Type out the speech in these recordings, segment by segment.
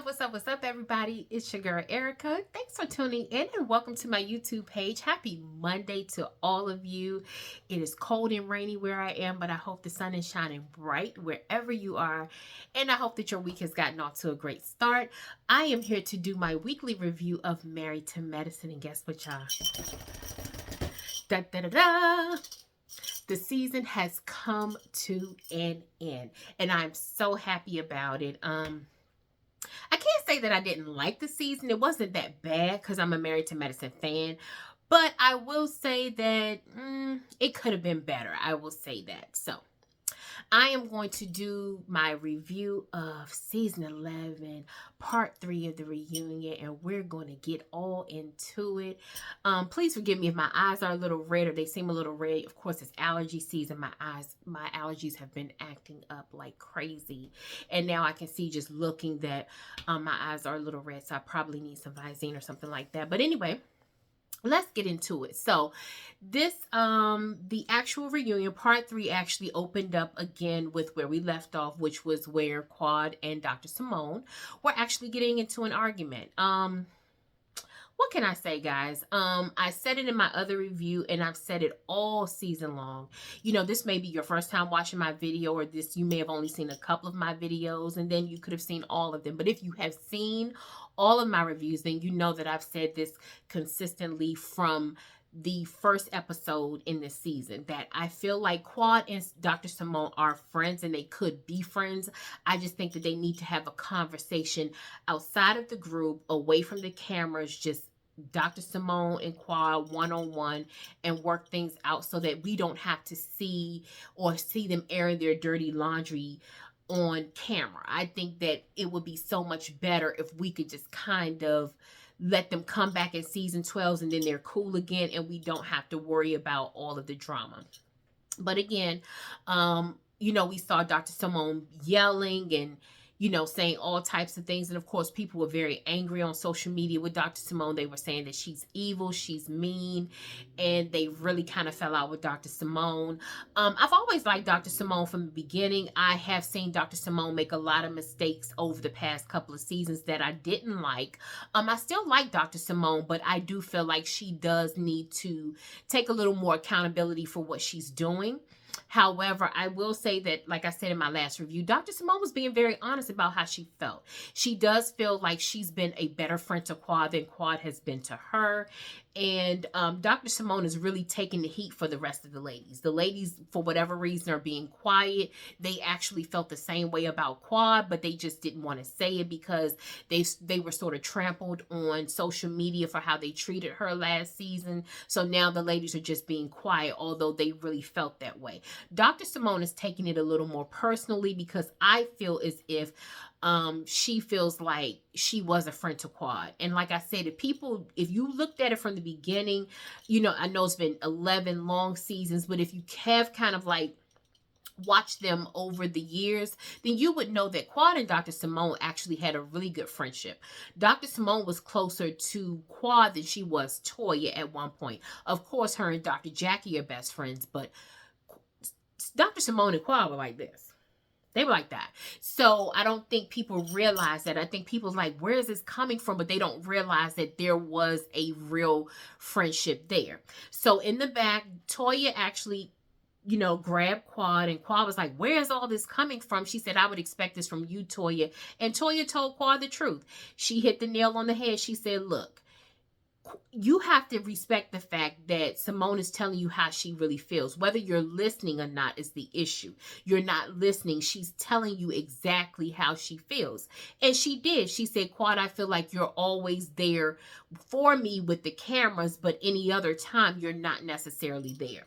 What's up, everybody? It's your girl, Erica. Thanks for tuning in and welcome to my YouTube page. Happy Monday to all of you. It is cold and rainy where I am, but I hope the sun is shining bright wherever you are. And I hope that your week has gotten off to a great start. I am here to do my weekly review of Married to Medicine. And guess what, y'all? Da da da da! The season has come to an end, and I'm so happy about it. I can't say that I didn't like the season. It wasn't that bad because I'm a Married to Medicine fan. But I will say that it could have been better. I will say that. So I am going to do my review of season 11, part 3 of the reunion, and we're going to get all into it. Please forgive me if my eyes are a little red or they seem a little red. Of course, it's allergy season. My allergies have been acting up like crazy, and now I can see just looking that my eyes are a little red, so I probably need some Visine or something like that. But anyway, let's get into it. So this the actual reunion part 3 actually opened up again with where we left off, which was where Quad and Dr. Simone were actually getting into an argument. What can I say, guys? I said it in my other review, and I've said it all season long. You know, this may be your first time watching my video, or this you may have only seen a couple of my videos, and then you could have seen all of them. But if you have seen all of my reviews, then you know that I've said this consistently from the first episode in this season, that I feel like Quad and Dr. Simone are friends, and they could be friends. I just think that they need to have a conversation outside of the group, away from the cameras, just Dr. Simone and Quad one-on-one, and work things out so that we don't have to see them airing their dirty laundry on camera. I think that it would be so much better if we could just kind of let them come back in season 12 and then they're cool again, and we don't have to worry about all of the drama. But again, we saw Dr. Simone yelling and saying all types of things. And of course, people were very angry on social media with Dr. Simone. They were saying that she's evil, she's mean, and they really kind of fell out with Dr. Simone. I've always liked Dr. Simone from the beginning. I have seen Dr. Simone make a lot of mistakes over the past couple of seasons that I didn't like. I still like Dr. Simone, but I do feel like she does need to take a little more accountability for what she's doing. However, I will say that, like I said in my last review, Dr. Simone was being very honest about how she felt. She does feel like she's been a better friend to Quad than Quad has been to her. And Dr. Simone is really taking the heat for the rest of the ladies. The ladies, for whatever reason, are being quiet. They actually felt the same way about Quad, but they just didn't want to say it because they were sort of trampled on social media for how they treated her last season. So now the ladies are just being quiet, although they really felt that way. Dr. Simone is taking it a little more personally because I feel as if she feels like she was a friend to Quad. And like I said, if you looked at it from the beginning, I know it's been 11 long seasons, but if you have kind of like watched them over the years, then you would know that Quad and Dr. Simone actually had a really good friendship. Dr. Simone was closer to Quad than she was Toya at one point. Of course, her and Dr. Jackie are best friends, but Dr. Simone and Quad were like this. They were like that. So I don't think people realize that. I think people's like, where is this coming from? But they don't realize that there was a real friendship there. So in the back, Toya actually, grabbed Quad, and Quad was like, where is all this coming from? She said, I would expect this from you, Toya. And Toya told Quad the truth. She hit the nail on the head. She said, look, you have to respect the fact that Simone is telling you how she really feels. Whether you're listening or not is the issue. You're not listening. She's telling you exactly how she feels. And she did. She said, Quad, I feel like you're always there for me with the cameras, but any other time you're not necessarily there.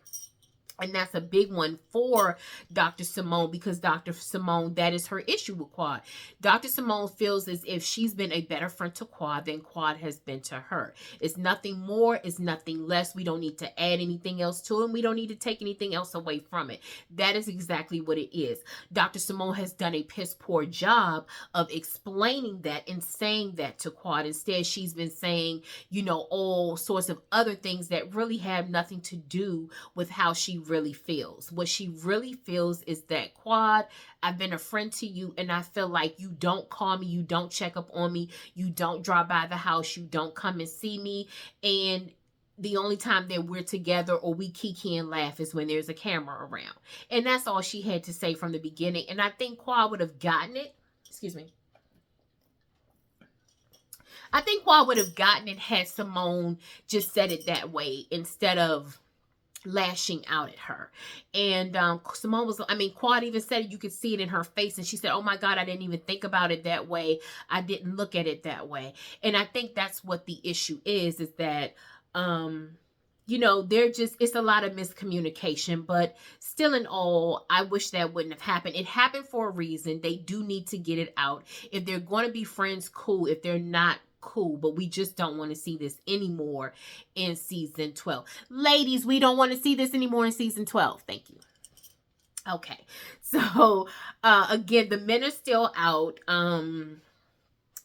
And that's a big one for Dr. Simone, because Dr. Simone, that is her issue with Quad. Dr. Simone feels as if she's been a better friend to Quad than Quad has been to her. It's nothing more, it's nothing less. We don't need to add anything else to it. We don't need to take anything else away from it. That is exactly what it is. Dr. Simone has done a piss poor job of explaining that and saying that to Quad. Instead, she's been saying, all sorts of other things that really have nothing to do with how she really feels. What she really feels is that, Quad, I've been a friend to you, and I feel like you don't call me, you don't check up on me, you don't drop by the house, you don't come and see me, and the only time that we're together or we kiki and laugh is when there's a camera around. And that's all she had to say from the beginning. And I think Quad would have gotten it. Excuse me. I think Quad would have gotten it had Simone just said it that way instead of lashing out at her. And Simone was, I mean, Quad even said it, you could see it in her face, and she said, oh my God, I didn't even think about it that way. I didn't look at it that way. And I think that's what the issue is that you know, it's a lot of miscommunication, but still in all, I wish that wouldn't have happened. It happened for a reason. They do need to get it out. If they're going to be friends, cool. If they're not, cool. But we just don't want to see this anymore in season 12. Ladies, we don't want to see this anymore in season 12. Thank you. Okay. So, again, the men are still out.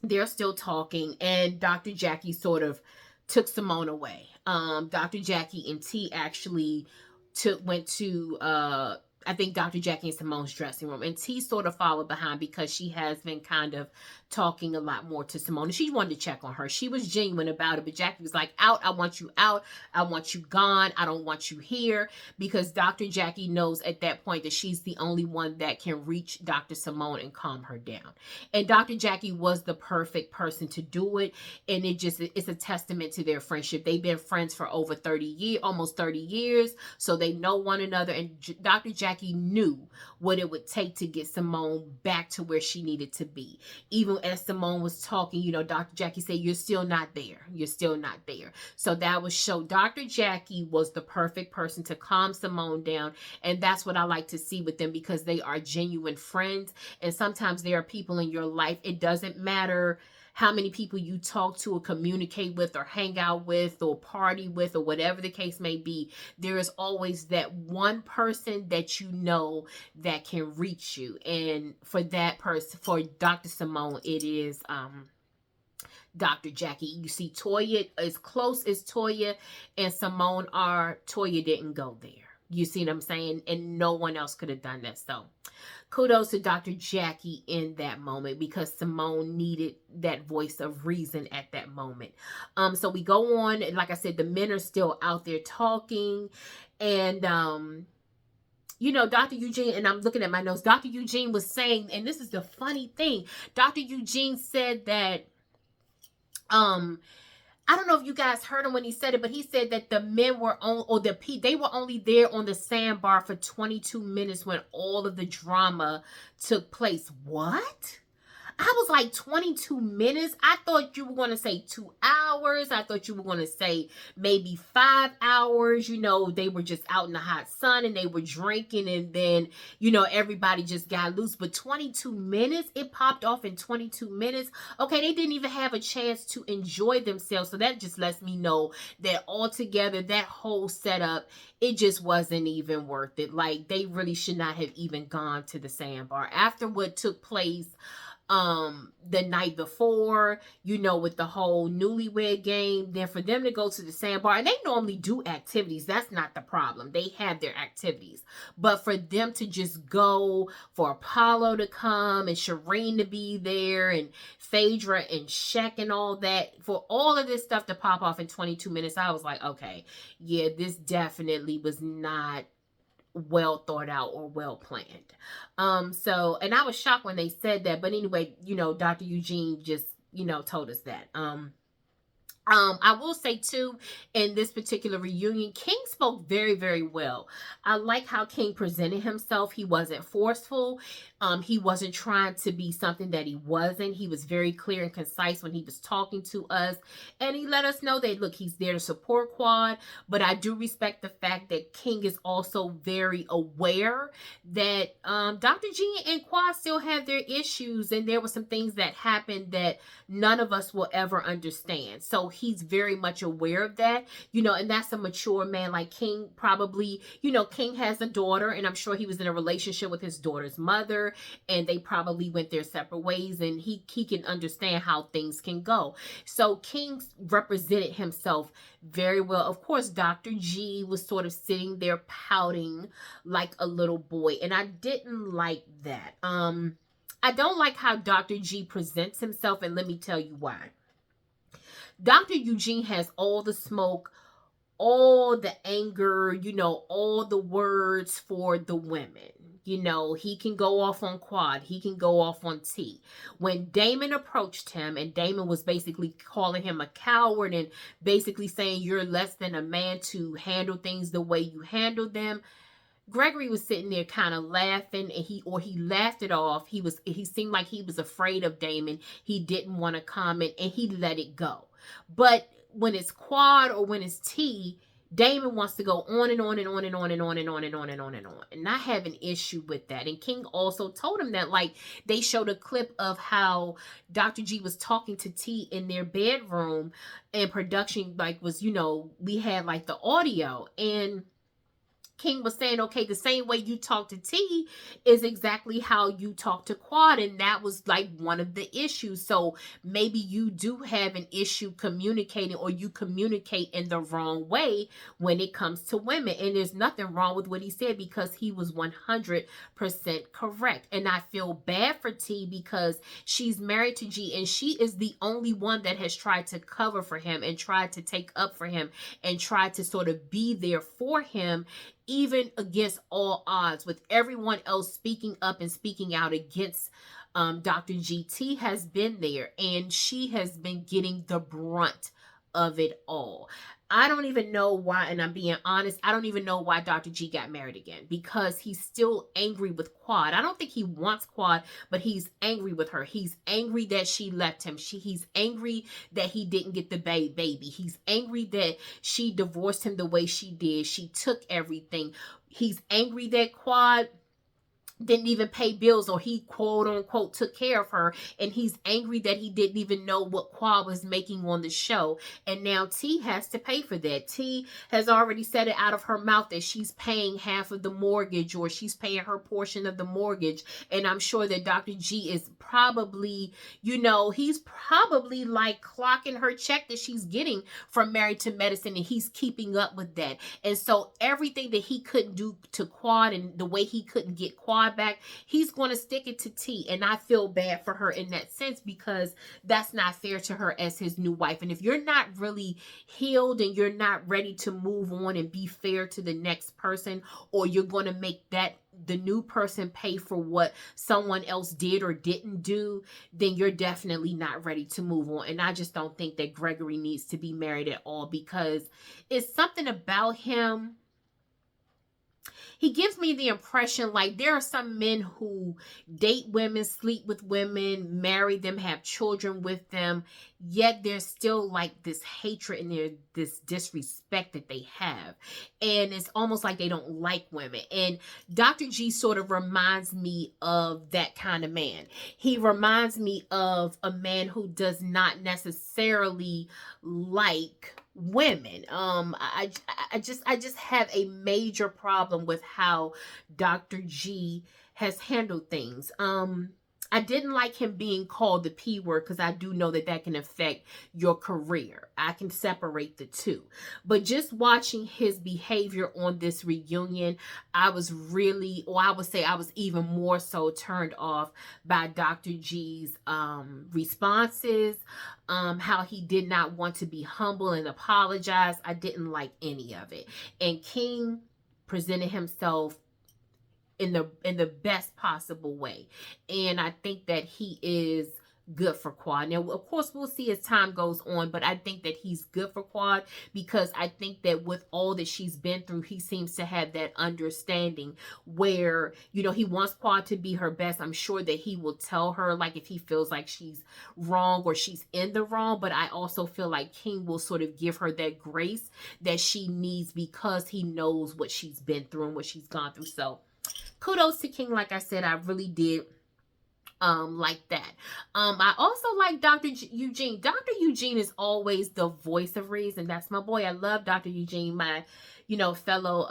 They're still talking, and Dr. Jackie sort of took Simone away. Dr. Jackie and T actually went to I think Dr. Jackie and Simone's dressing room, and T sort of followed behind because she has been kind of talking a lot more to Simone. She wanted to check on her. She was genuine about it, but Jackie was like, out, I want you out. I want you gone. I don't want you here, because Dr. Jackie knows at that point that she's the only one that can reach Dr. Simone and calm her down. And Dr. Jackie was the perfect person to do it. And it's a testament to their friendship. They've been friends for over 30 years, almost 30 years. So they know one another. And Dr. Jackie knew what it would take to get Simone back to where she needed to be. Even as Simone was talking, you know, Dr. Jackie said, you're still not there. You're still not there. So that was show. Dr. Jackie was the perfect person to calm Simone down. And that's what I like to see with them, because they are genuine friends. And sometimes there are people in your life, it doesn't matter how many people you talk to or communicate with or hang out with or party with or whatever the case may be, there is always that one person that you know that can reach you. And for that person, for Dr. Simone, it is Dr. Jackie. You see, Toya, as close as Toya and Simone are, Toya didn't go there. You see what I'm saying? And no one else could have done that. So kudos to Dr. Jackie in that moment, because Simone needed that voice of reason at that moment. So we go on, and like I said, the men are still out there talking, and you know, Dr. Eugene, and I'm looking at my notes, Dr. Eugene was saying, and this is the funny thing, Dr. Eugene said that I don't know if you guys heard him when he said it, but he said that the men were on, or they were only there on the sandbar for 22 minutes when all of the drama took place. What? I was like, 22 minutes? I thought you were going to say 2 hours. I thought you were going to say maybe 5 hours. You know, they were just out in the hot sun and they were drinking, and then, you know, everybody just got loose. But 22 minutes? It popped off in 22 minutes? Okay, they didn't even have a chance to enjoy themselves. So that just lets me know that altogether, that whole setup, it just wasn't even worth it. Like, they really should not have even gone to the sandbar. After what took place the night before, you know, with the whole newlywed game, then for them to go to the sandbar, and they normally do activities, that's not the problem, they have their activities, but for them to just go, for Apollo to come and Shireen to be there and Phaedra and Shaq and all that, for all of this stuff to pop off in 22 minutes, I was like, okay, yeah, this definitely was not well thought out or well planned. So, and I was shocked when they said that, but anyway, you know, Dr. Eugene just, you know, told us that. I will say too, in this particular reunion, King spoke very, very well. I like how King presented himself. He wasn't forceful. He wasn't trying to be something that he wasn't. He was very clear and concise when he was talking to us. And he let us know that, look, he's there to support Quad. But I do respect the fact that King is also very aware that Dr. G and Quad still have their issues. And there were some things that happened that none of us will ever understand. So he's very much aware of that, you know, and that's a mature man. Like King probably, you know, King has a daughter, and I'm sure he was in a relationship with his daughter's mother. together, and they probably went their separate ways, and he can understand how things can go. So King represented himself very well. Of course, Dr. G was sort of sitting there pouting like a little boy, and I didn't like that. I don't like how Dr. G presents himself, and let me tell you why. Dr. Eugene has all the smoke, all the anger, all the words for the women. He can go off on Quad. He can go off on T. When Damon approached him, and Damon was basically calling him a coward and basically saying you're less than a man to handle things the way you handle them, Gregory was sitting there kind of laughing, and he laughed it off. He seemed like he was afraid of Damon. He didn't want to comment, and he let it go. But when it's Quad or when it's T, Damon wants to go on and on and on and on and on and on and on and on and on. And I have an issue with that. And King also told him that, like, they showed a clip of how Dr. G was talking to T in their bedroom, and production, like, was, we had, like, the audio. And King was saying, okay, the same way you talk to T is exactly how you talk to Quad. And that was like one of the issues. So maybe you do have an issue communicating, or you communicate in the wrong way when it comes to women. And there's nothing wrong with what he said, because he was 100% correct. And I feel bad for T, because she's married to G, and she is the only one that has tried to cover for him and tried to take up for him and tried to sort of be there for him, even against all odds, with everyone else speaking up and speaking out against Dr. G. T has been there, and she has been getting the brunt of it all. I don't even know why, and I'm being honest, I don't even know why Dr. G got married again, because he's still angry with Quad. I don't think he wants Quad, but he's angry with her. He's angry that she left him. He's angry that he didn't get the baby. He's angry that she divorced him the way she did. She took everything. He's angry that Quad didn't even pay bills, or he quote unquote took care of her, and he's angry that he didn't even know what Quad was making on the show, and now T has to pay for that. T has already said it out of her mouth that she's paying half of the mortgage, or she's paying her portion of the mortgage, and I'm sure that Dr. G is probably, he's probably like clocking her check that she's getting from Married to Medicine, and he's keeping up with that. And so everything that he couldn't do to Quad, and the way he couldn't get Quad back, he's going to stick it to T. And I feel bad for her in that sense, because that's not fair to her as his new wife. And if you're not really healed, and you're not ready to move on and be fair to the next person, or you're going to make the new person pay for what someone else did or didn't do, then you're definitely not ready to move on. And I just don't think that Gregory needs to be married at all, because it's something about him. He gives me the impression like there are some men who date women, sleep with women, marry them, have children with them, yet there's still like this hatred and this disrespect that they have. And it's almost like they don't like women. And Dr. G sort of reminds me of that kind of man. He reminds me of a man who does not necessarily like women. I just have a major problem with how Dr. G has handled things. I didn't like him being called the P word, because I do know that can affect your career. I can separate the two. But just watching his behavior on this reunion, I was really, or I would say I was even more so turned off by Dr. G's responses, how he did not want to be humble and apologize. I didn't like any of it. And King presented himself in the best possible way, and I think that he is good for Quad. Now, of course, we'll see as time goes on, but I think that he's good for Quad, because I think that with all that she's been through, he seems to have that understanding where, he wants Quad to be her best. I'm sure that he will tell her, like, if he feels like she's wrong or she's in the wrong, but I also feel like King will sort of give her that grace that she needs, because he knows what she's been through and what she's gone through. So kudos to King. Like I said, I really did like that. I also like Eugene. Dr. Eugene is always the voice of reason. That's my boy. I love Dr. Eugene, my, fellow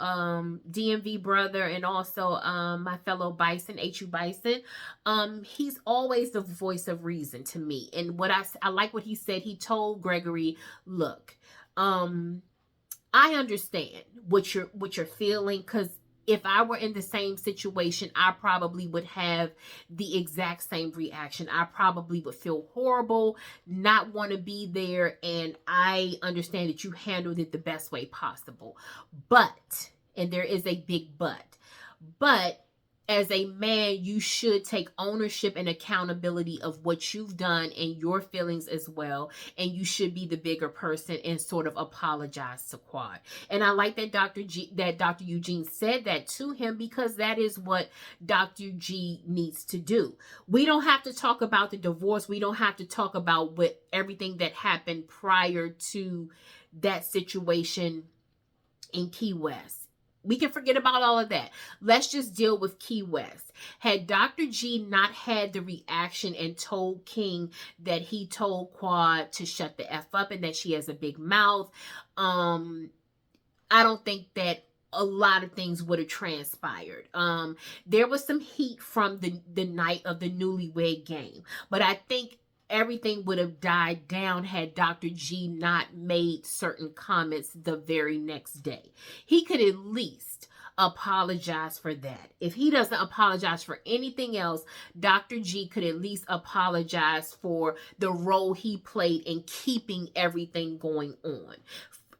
DMV brother, and also my fellow Bison, HU Bison. He's always the voice of reason to me. And I like what he said. He told Gregory, look, I understand what you're feeling, because if I were in the same situation, I probably would have the exact same reaction. I probably would feel horrible, not want to be there, and I understand that you handled it the best way possible. But, and there is a big but as a man, you should take ownership and accountability of what you've done and your feelings as well. And you should be the bigger person and sort of apologize to Quad. And I like that Dr. Eugene said that to him, because that is what Dr. G needs to do. We don't have to talk about the divorce. We don't have to talk about everything that happened prior to that situation in Key West. We can forget about all of that. Let's just deal with Key West. Had Dr. G not had the reaction and told King that he told Quad to shut the F up and that she has a big mouth, I don't think that a lot of things would have transpired. There was some heat from the night of the newlywed game, but I think everything would have died down had Dr. G not made certain comments the very next day. He could at least apologize for that. If he doesn't apologize for anything else, Dr. G could at least apologize for the role he played in keeping everything going on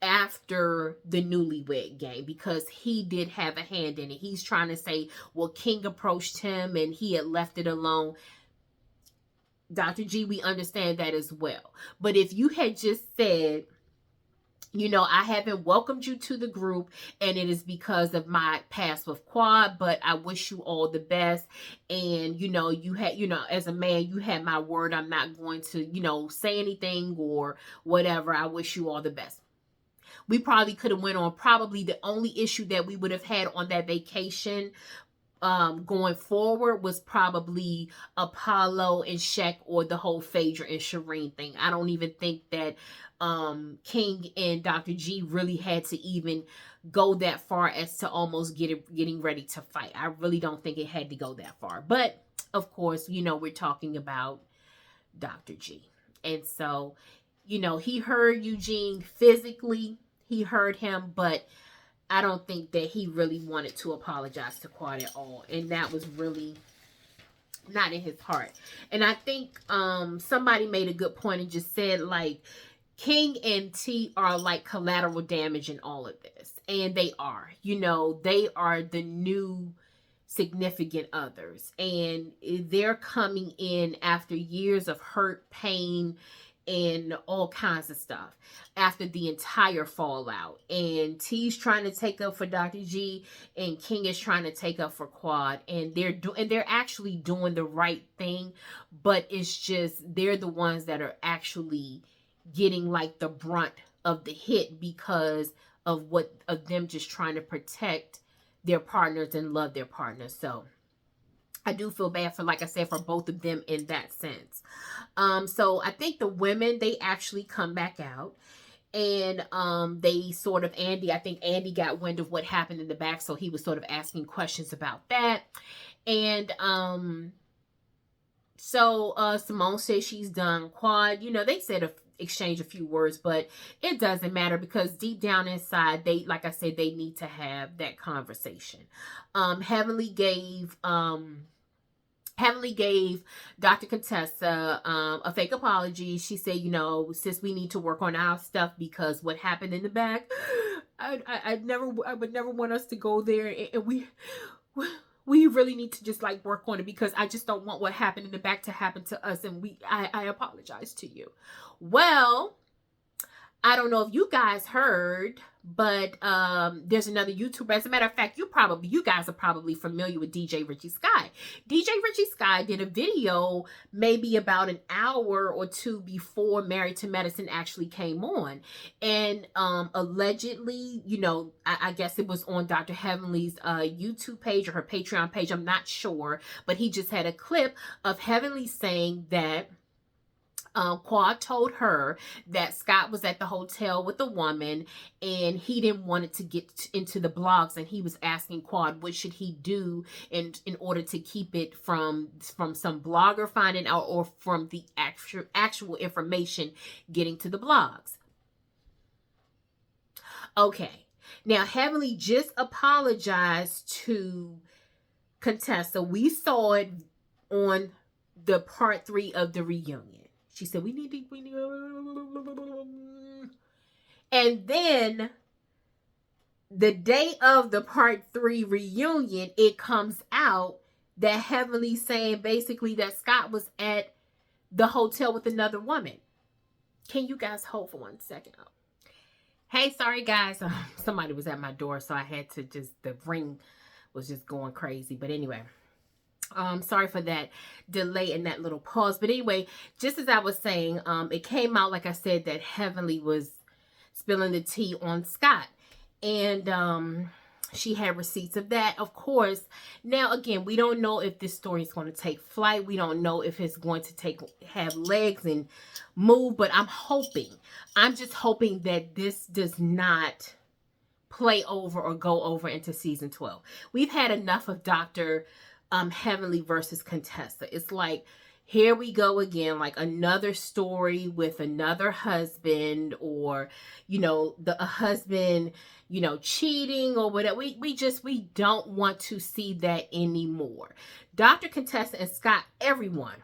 after the newlywed game, because he did have a hand in it. He's trying to say, well, King approached him and he had left it alone. Dr. G, we understand that as well. But if you had just said, I haven't welcomed you to the group, and it is because of my past with Quad, but I wish you all the best. And, you had, as a man, you had my word. I'm not going to, say anything or whatever. I wish you all the best. We probably could have went on. Probably the only issue that we would have had on that vacation going forward was probably Apollo and Shaq, or the whole Phaedra and Shireen thing. I don't even think that King and Dr. G really had to even go that far as to almost getting ready to fight. I really don't think it had to go that far. But of course, we're talking about Dr. G. And so, he heard Eugene physically, he heard him, but I don't think that he really wanted to apologize to Quad at all. And that was really not in his heart. And I think somebody made a good point and just said, like, King and T are like collateral damage in all of this. And they are. They are the new significant others. And they're coming in after years of hurt, pain, and all kinds of stuff after the entire fallout. And T's trying to take up for Dr. G, and King is trying to take up for Quad, and they're actually doing the right thing, but it's just they're the ones that are actually getting like the brunt of the hit because of them just trying to protect their partners and love their partners. So I do feel bad for, like I said, for both of them in that sense. So I think the women, they actually come back out, and they sort of, I think Andy got wind of what happened in the back, so he was sort of asking questions about that. And so Simone says she's done. Quad, they said exchange a few words, but it doesn't matter, because deep down inside, they, like I said, they need to have that conversation. Heavenly gave Dr. Contessa a fake apology. She said, sis, we need to work on our stuff, because what happened in the back, I would never want us to go there, and we really need to just like work on it, because I just don't want what happened in the back to happen to us, and I apologize to you. Well, I don't know if you guys heard, but there's another YouTuber. As a matter of fact, you guys are probably familiar with DJ Richie Sky. DJ Richie Sky did a video maybe about an hour or two before Married to Medicine actually came on. And allegedly, you know, I guess it was on Dr. Heavenly's YouTube page or her Patreon page. I'm not sure, but he just had a clip of Heavenly saying that Quad told her that Scott was at the hotel with a woman and he didn't want it to get into the blogs, and he was asking Quad what should he do in order to keep it from some blogger finding out or from the actual information getting to the blogs. Okay, now Heavenly just apologized to Contessa. We saw it on the part 3 of the reunion. She said, we need. And then the day of the part 3 reunion, it comes out that Heavenly saying basically that Scott was at the hotel with another woman. Can you guys hold for 1 second? Hey, sorry guys. Somebody was at my door, so I had to the ring was just going crazy. But anyway. Sorry for that delay and that little pause. But anyway, just as I was saying, it came out, like I said, that Heavenly was spilling the tea on Scott. And she had receipts of that, of course. Now, again, we don't know if this story is going to take flight. We don't know if it's going to have legs and move. But I'm just hoping that this does not play over or go over into season 12. We've had enough of Dr. Heavenly versus Contessa. It's like, here we go again, like another story with another husband, or, you know, a husband, you know, cheating or whatever. We don't want to see that anymore. Dr. Contessa and Scott, everyone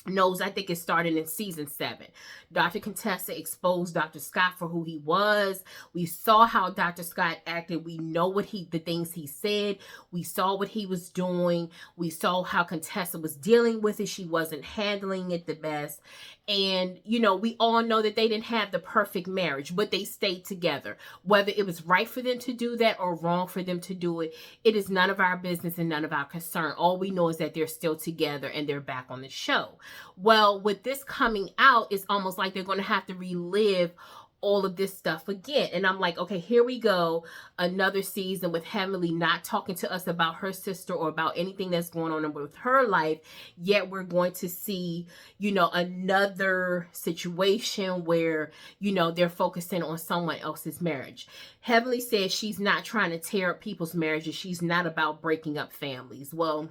knows, I think it started in season 7. Dr. Contessa exposed Dr. Scott for who he was. We saw how Dr. Scott acted. We know the things he said. We saw what he was doing. We saw how Contessa was dealing with it. She wasn't handling it the best. And, you know, we all know that they didn't have the perfect marriage, but they stayed together. Whether it was right for them to do that or wrong for them to do it, it is none of our business and none of our concern. All we know is that they're still together and they're back on the show. Well, with this coming out, it's almost like they're going to have to relive all of this stuff again. And I'm like, okay, here we go. Another season with Heavenly not talking to us about her sister or about anything that's going on with her life. Yet we're going to see, you know, another situation where, you know, they're focusing on someone else's marriage. Heavenly says she's not trying to tear up people's marriages. She's not about breaking up families. Well,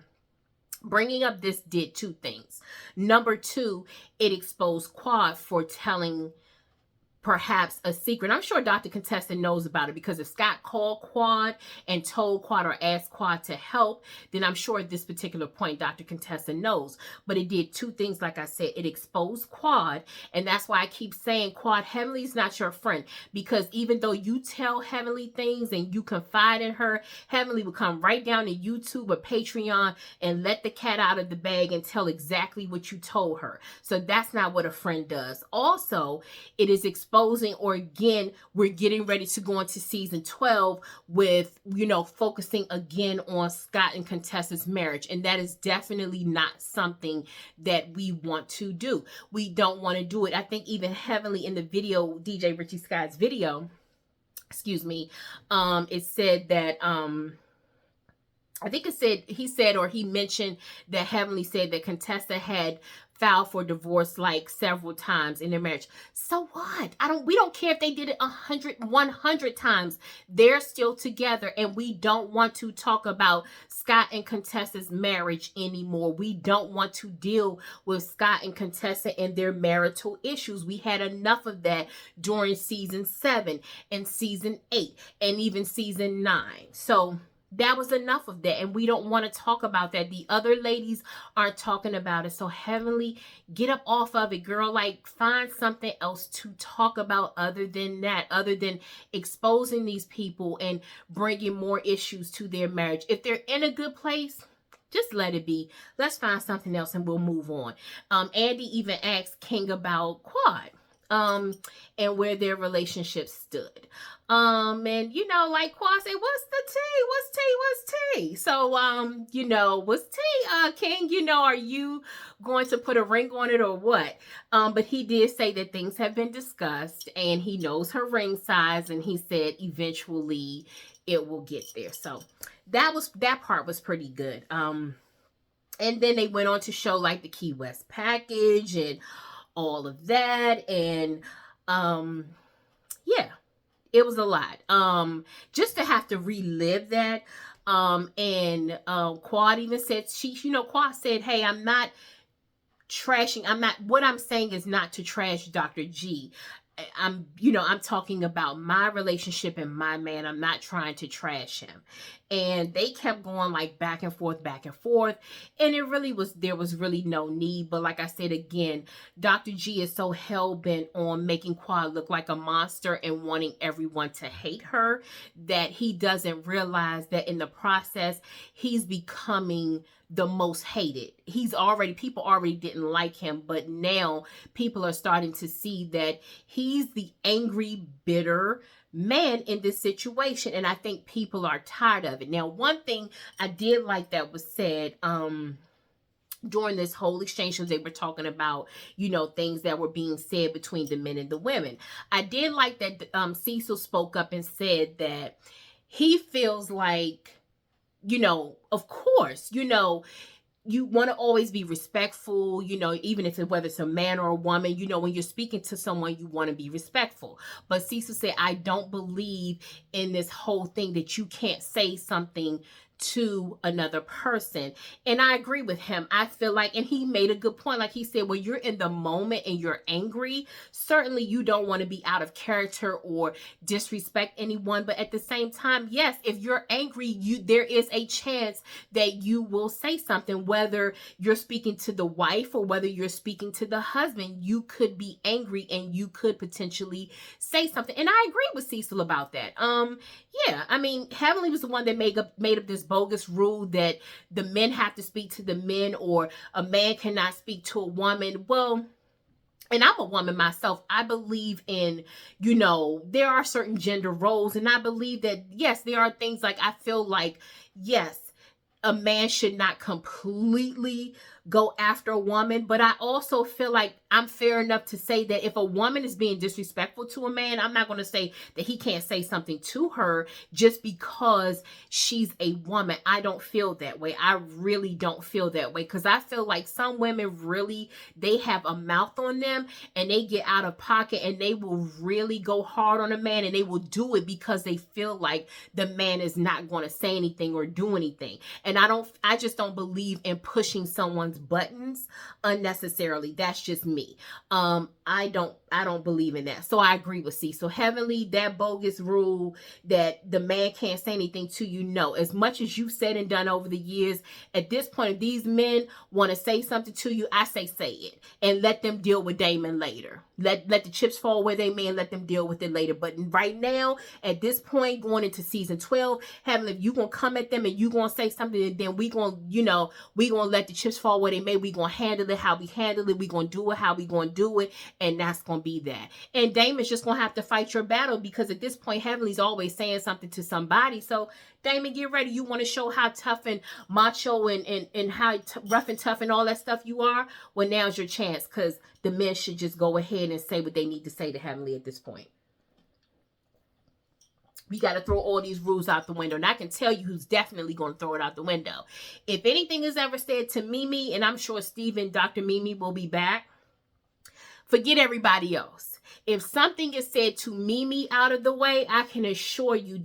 bringing up this did 2 things. Number 2, it exposed Quad for telling perhaps a secret. I'm sure Dr. Contessa knows about it, because if Scott called Quad and told Quad or asked Quad to help, then I'm sure at this particular point Dr. Contessa knows. But it did 2 things, like I said. It exposed Quad, and that's why I keep saying, Quad, Heavenly's not your friend, because even though you tell Heavenly things and you confide in her, Heavenly will come right down to YouTube or Patreon and let the cat out of the bag and tell exactly what you told her. So that's not what a friend does. Also, it is exposing, or again, we're getting ready to go into season 12 with, you know, focusing again on Scott and Contessa's marriage. And that is definitely not something that we want to do. We don't want to do it. I think even Heavenly in the video, DJ Richie Sky's video, excuse me, it said that, I think he mentioned that Heavenly said that Contessa had filed for divorce like several times in their marriage. So what? We don't care if they did it 100 times. They're still together, and we don't want to talk about Scott and Contessa's marriage anymore. We don't want to deal with Scott and Contessa and their marital issues. We had enough of that during season 7 and season 8 and even season 9. So that was enough of that, and we don't want to talk about that. The other ladies aren't talking about it. So Heavenly, get up off of it, girl. Like, find something else to talk about other than that, other than exposing these people and bringing more issues to their marriage. If they're in a good place, just let it be. Let's find something else and we'll move on. Andy even asked King about Quad. um, and where their relationship stood. And like Qua said, what's the tea? What's tea? So, what's tea, King? Are you going to put a ring on it or what? But he did say that things have been discussed and he knows her ring size, and he said eventually it will get there. So that part was pretty good. And then they went on to show like the Key West package and all of that, and yeah, it was a lot. Just to have to relive that. And Quad even said, Quad said, hey, I'm not trashing. What I'm saying is not to trash Dr. G. I'm talking about my relationship and my man. I'm not trying to trash him. And they kept going like back and forth. And there was really no need. But like I said, again, Dr. G is so hell-bent on making Quad look like a monster and wanting everyone to hate her that he doesn't realize that in the process, he's becoming the most hated. People already didn't like him, but now people are starting to see that he's the angry, bitter man in this situation. And I think people are tired of it. Now, one thing I did like that was said, during this whole exchange, they were talking about, things that were being said between the men and the women. I did like that Cecil spoke up and said that he feels like, of course, you want to always be respectful, even whether it's a man or a woman, when you're speaking to someone, you want to be respectful. But Cecil said, I don't believe in this whole thing that you can't say something to another person. And I agree with him. I feel like, and he made a good point. Like he said, when you're in the moment and you're angry, certainly you don't want to be out of character or disrespect anyone. But at the same time, yes, if you're angry, there is a chance that you will say something, whether you're speaking to the wife or whether you're speaking to the husband. You could be angry and you could potentially say something. And I agree with Cecil about that. Yeah, I mean, Heavenly was the one that made up this bogus rule that the men have to speak to the men or a man cannot speak to a woman. Well, and I'm a woman myself. I believe in, there are certain gender roles. And I believe that, yes, there are things like I feel like, yes, a man should not completely go after a woman, but I also feel like I'm fair enough to say that if a woman is being disrespectful to a man, I'm not going to say that he can't say something to her just because she's a woman. I don't feel that way. I really don't feel that way, because I feel like some women really, they have a mouth on them and they get out of pocket and they will really go hard on a man, and they will do it because they feel like the man is not going to say anything or do anything. And I just don't believe in pushing someone's buttons unnecessarily. That's just me. I don't believe in that. So I agree with C. So Heavenly, that bogus rule that the man can't say anything to you. No, as much as you've said and done over the years, at this point, if these men want to say something to you, I say it and let them deal with Damon later. Let the chips fall where they may and let them deal with it later. But right now, at this point, going into season 12, Heavenly, if you gonna come at them and you gonna say something, and then we gonna let the chips fall where they may. We gonna handle it how we handle it. We gonna do it how we gonna do it, and that's gonna be that. And Damon's just gonna have to fight your battle, because at this point, Heavenly's always saying something to somebody. So Damon, get ready. You want to show how tough and macho and how rough and tough and all that stuff you are? Well, now's your chance, because the men should just go ahead and say what they need to say to Heavenly at this point. We got to throw all these rules out the window. And I can tell you who's definitely going to throw it out the window. If anything is ever said to Mimi, and I'm sure Steve and Dr. Mimi will be back, forget everybody else. If something is said to Mimi out of the way, I can assure you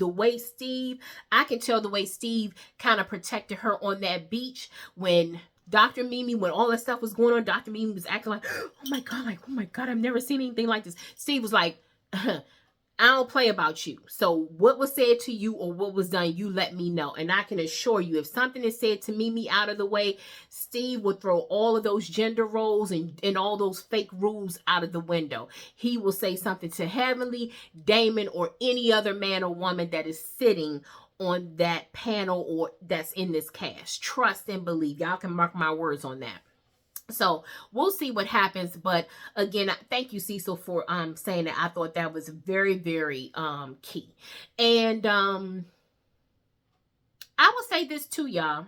I can tell the way Steve kind of protected her on that beach when Dr. Mimi, when all that stuff was going on, Dr. Mimi was acting like, oh my God, I've never seen anything like this. Steve was like, I don't play about you. So what was said to you or what was done, you let me know. And I can assure you, if something is said to Mimi out of the way, Steve will throw all of those gender roles and all those fake rules out of the window. He will say something to Heavenly, Damon, or any other man or woman that is sitting on that panel or that's in this cast. Trust and believe. Y'all can mark my words on that. So we'll see what happens. But again, thank you, Cecil, for saying that. I thought that was very, very key. And I will say this too, y'all.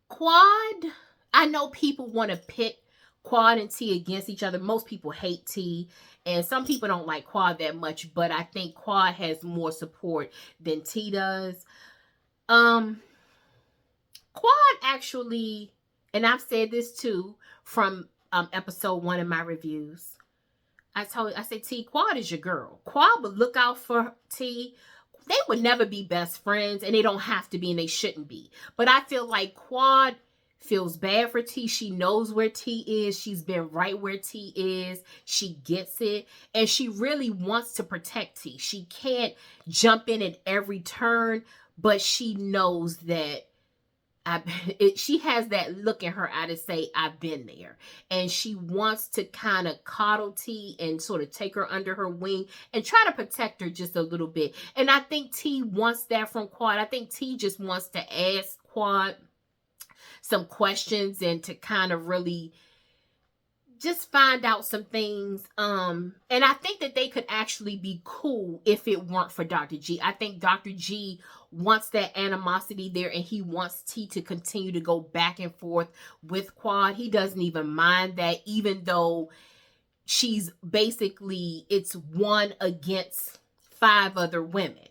Quad, I know people want to pit Quad and T against each other. Most people hate T, and some people don't like Quad that much, but I think Quad has more support than T does. Quad actually, and I've said this too from episode 1 of my reviews. I said, T, Quad is your girl. Quad would look out for T. They would never be best friends, and they don't have to be, and they shouldn't be. But I feel like Quad feels bad for T. She knows where T is. She's been right where T is. She gets it, and she really wants to protect T. She can't jump in at every turn, but she knows that she has that look in her eye to say, I've been there. And she wants to kind of coddle T and sort of take her under her wing and try to protect her just a little bit. And I think T wants that from Quad. I think T just wants to ask Quad some questions and to kind of really just find out some things. And I think that they could actually be cool if it weren't for Dr. G. I think Dr. G wants that animosity there, and he wants T to continue to go back and forth with Quad. He doesn't even mind that, even though she's basically, it's 1 against 5 other women.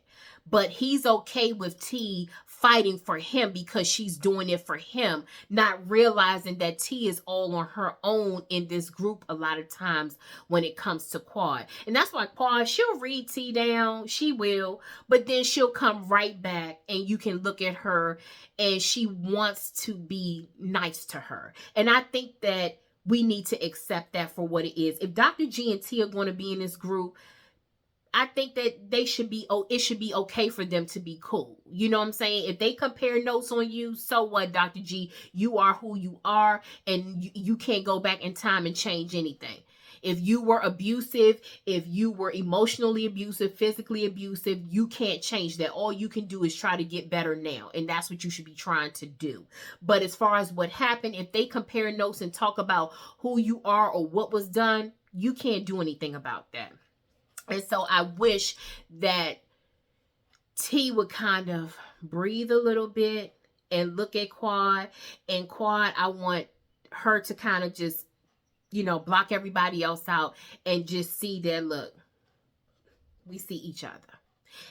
But he's okay with T fighting for him because she's doing it for him, not realizing that T is all on her own in this group a lot of times when it comes to Quad. And that's why Quad, she'll read T down, she will, but then she'll come right back and you can look at her and she wants to be nice to her. And I think that we need to accept that for what it is. If Dr. G and T are going to be in this group, I think that it should be okay for them to be cool. You know what I'm saying? If they compare notes on you, so what, Dr. G? You are who you are, and you can't go back in time and change anything. If you were abusive, if you were emotionally abusive, physically abusive, you can't change that. All you can do is try to get better now, and that's what you should be trying to do. But as far as what happened, if they compare notes and talk about who you are or what was done, you can't do anything about that. And so I wish that T would kind of breathe a little bit and look at Quad. And Quad, I want her to kind of just, block everybody else out and just see that, look, we see each other.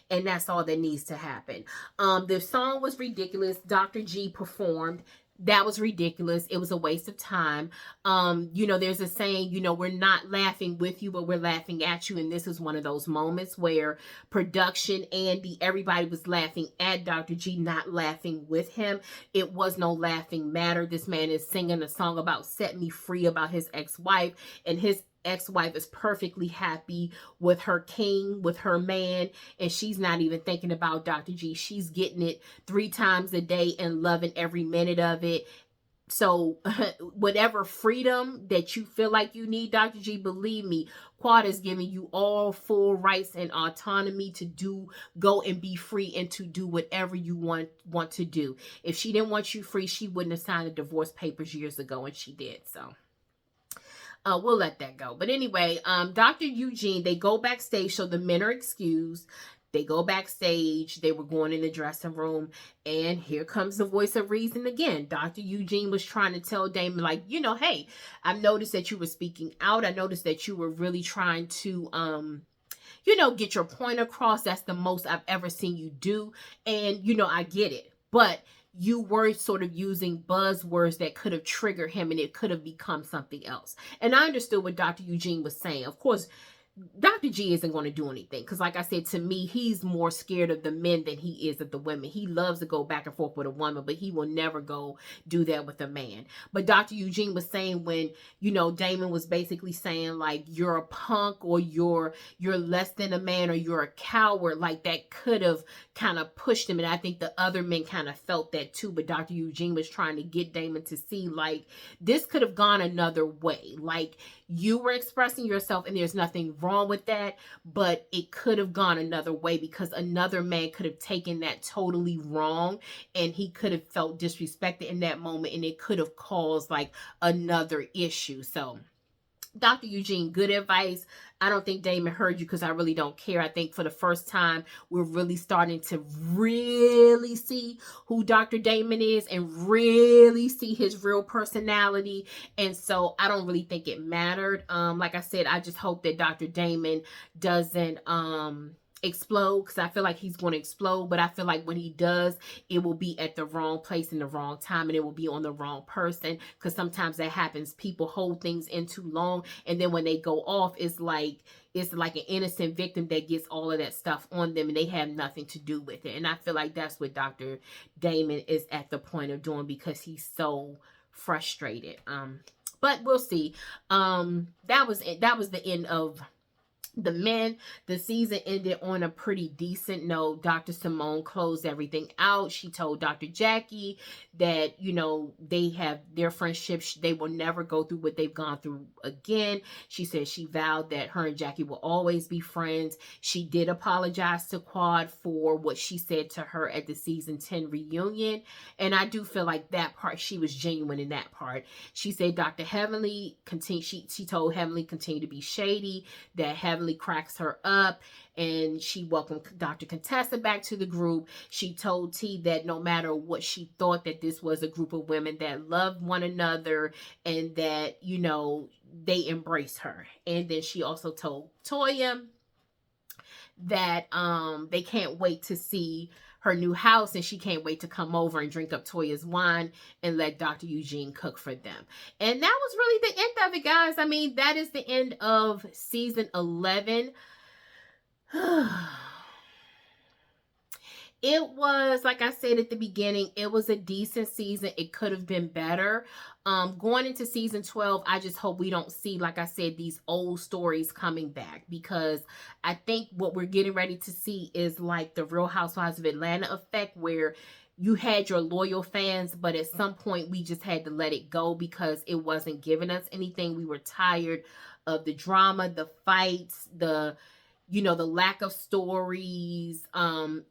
And that's all that needs to happen. The song was ridiculous. Dr. G performed. That was ridiculous. It was a waste of time. There's a saying, we're not laughing with you, but we're laughing at you. And this is one of those moments where production, Andy, everybody was laughing at Dr. G, not laughing with him. It was no laughing matter. This man is singing a song about set me free, about his ex-wife, and his ex-wife is perfectly happy with her king, with her man, and she's not even thinking about Dr. G. She's getting it 3 times a day and loving every minute of it. So whatever freedom that you feel like you need, Dr. G, believe me, Quad is giving you all full rights and autonomy to go and be free and to do whatever you want to do. If she didn't want you free, she wouldn't have signed the divorce papers years ago, and she did. So we'll let that go. But anyway, Dr. Eugene, they go backstage, so the men are excused. They go backstage. They were going in the dressing room, and here comes the voice of reason again. Dr. Eugene was trying to tell Damon, like, hey, I've noticed that you were speaking out. I noticed that you were really trying to, get your point across. That's the most I've ever seen you do. And, I get it. But you were sort of using buzzwords that could have triggered him, and it could have become something else. And I understood what Dr. Eugene was saying. Of course, Dr. G isn't going to do anything because, like I said, to me, he's more scared of the men than he is of the women. He loves to go back and forth with a woman, but he will never go do that with a man. But Dr. Eugene was saying when, Damon was basically saying, like, you're a punk, or you're less than a man, or you're a coward, like, that could have kind of pushed him. And I think the other men kind of felt that too. But Dr. Eugene was trying to get Damon to see, like, this could have gone another way. Like, You were expressing yourself, and there's nothing wrong with that, but it could have gone another way because another man could have taken that totally wrong, and he could have felt disrespected in that moment, and it could have caused like another issue. So Dr. Eugene, good advice. I don't think Damon heard you because I really don't care. I think for the first time, we're really starting to really see who Dr. Damon is and really see his real personality. And so I don't really think it mattered. Like I said, I just hope that Dr. Damon doesn't explode, because I feel like he's going to explode, but I feel like when he does, it will be at the wrong place in the wrong time, and it will be on the wrong person, because sometimes that happens. People hold things in too long, and then when they go off, it's like an innocent victim that gets all of that stuff on them, and they have nothing to do with it. And I feel like that's what Dr. Damon is at the point of doing, because he's so frustrated. But we'll see. That was the end of the men. The season ended on a pretty decent note. Dr. Simone closed everything out. She told Dr. Jackie that, you know, they have their friendship. They will never go through what they've gone through again. She said she vowed that her and Jackie will always be friends. She did apologize to Quad for what she said to her at the season 10 reunion. And I do feel like that part, she was genuine in that part. She said Dr. Heavenly she told Heavenly continue to be shady, that Heavenly cracks her up, and she welcomed Dr. Contessa back to the group. She told T that no matter what she thought, that this was a group of women that loved one another and that, you know, they embrace her. And then she also told Toya that they can't wait to see her new house, and she can't wait to come over and drink up Toya's wine and let Dr. Eugene cook for them. And that was really the end of it, guys. I mean, that is the end of season 11. It was, like I said at the beginning, it was a decent season. It could have been better. Going into season 12, I just hope we don't see, like I said, these old stories coming back, because I think what we're getting ready to see is like the Real Housewives of Atlanta effect, where you had your loyal fans, but at some point we just had to let it go because it wasn't giving us anything. We were tired of the drama, the fights, the lack of stories,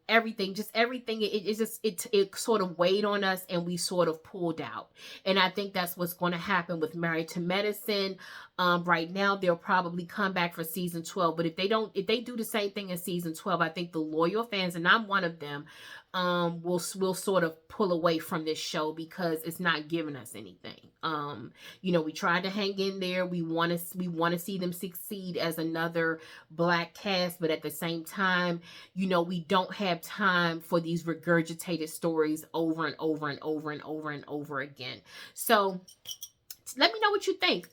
everything, it sort of weighed on us, and we sort of pulled out. And I think that's what's going to happen with Married to Medicine. Right now, they'll probably come back for season 12, but if they do the same thing in season 12, I think the loyal fans, and I'm one of them, will sort of pull away from this show because it's not giving us anything. We tried to hang in there. We want to see them succeed as another Black cast, but at the same time, we don't have time for these regurgitated stories over and over and over and over and over again. So let me know what you think.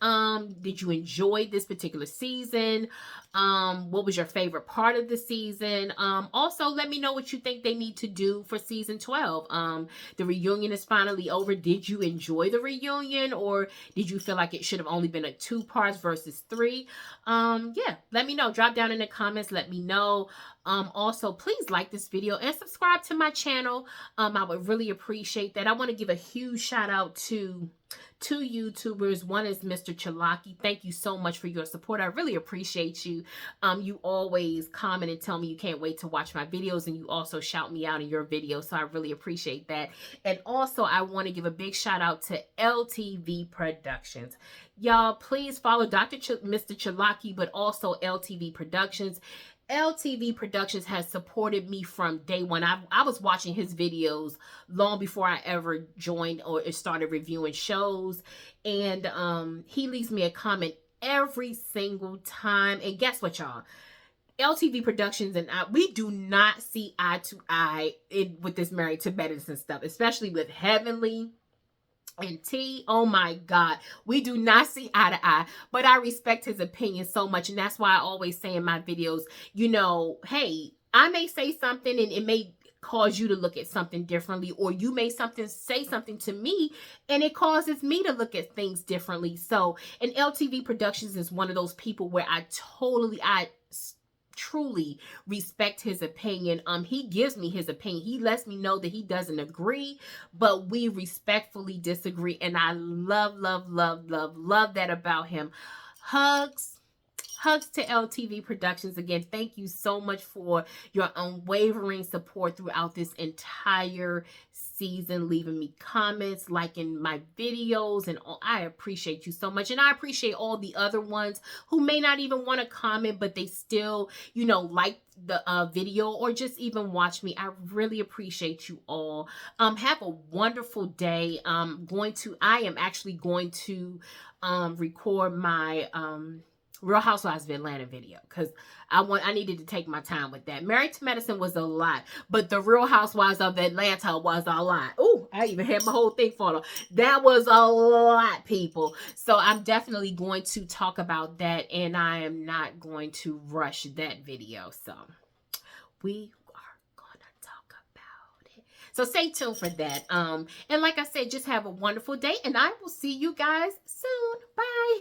Did you enjoy this particular season? What was your favorite part of the season? Also, let me know what you think they need to do for season 12. The reunion is finally over. Did you enjoy the reunion, or did you feel like it should have only been 2 parts versus 3? Yeah, let me know. Drop down in the comments. Let me know. Also, please like this video and subscribe to my channel. I would really appreciate that. I want to give a huge shout out to 2 YouTubers. One is Mr. Chalaki. Thank you so much for your support. I really appreciate you. You always comment and tell me you can't wait to watch my videos, and you also shout me out in your videos, so I really appreciate that. And also, I want to give a big shout out to LTV Productions. Y'all, please follow Mr. Chalaki, but also LTV Productions. LTV Productions has supported me from day one. I was watching his videos long before I ever joined or started reviewing shows. And he leaves me a comment every single time. And guess what, y'all? LTV Productions and we do not see eye to eye with this Married to Medicine stuff, especially with Heavenly and T. Oh my God, we do not see eye to eye, but I respect his opinion so much. And that's why I always say in my videos, hey, I may say something and it may cause you to look at something differently, or you may say something to me and it causes me to look at things differently. So, and LTV Productions is one of those people where I truly respect his opinion. He gives me his opinion. He lets me know that he doesn't agree, but we respectfully disagree. And I love that about him. Hugs. Hugs to LTV Productions. Again, thank you so much for your unwavering support throughout this entire season, leaving me comments, liking my videos, and all. I appreciate you so much. And I appreciate all the other ones who may not even want to comment, but they still, like the video or just even watch me. I really appreciate you all. Have a wonderful day. I am actually going to record my Real Housewives of Atlanta video because I needed to take my time with that. Married to Medicine was a lot, but the Real Housewives of Atlanta was a lot. Oh, I even had my whole thing fall off. That was a lot, people. So I'm definitely going to talk about that, and I am not going to rush that video. So we are gonna talk about it. So stay tuned for that. And like I said, just have a wonderful day, and I will see you guys soon. Bye.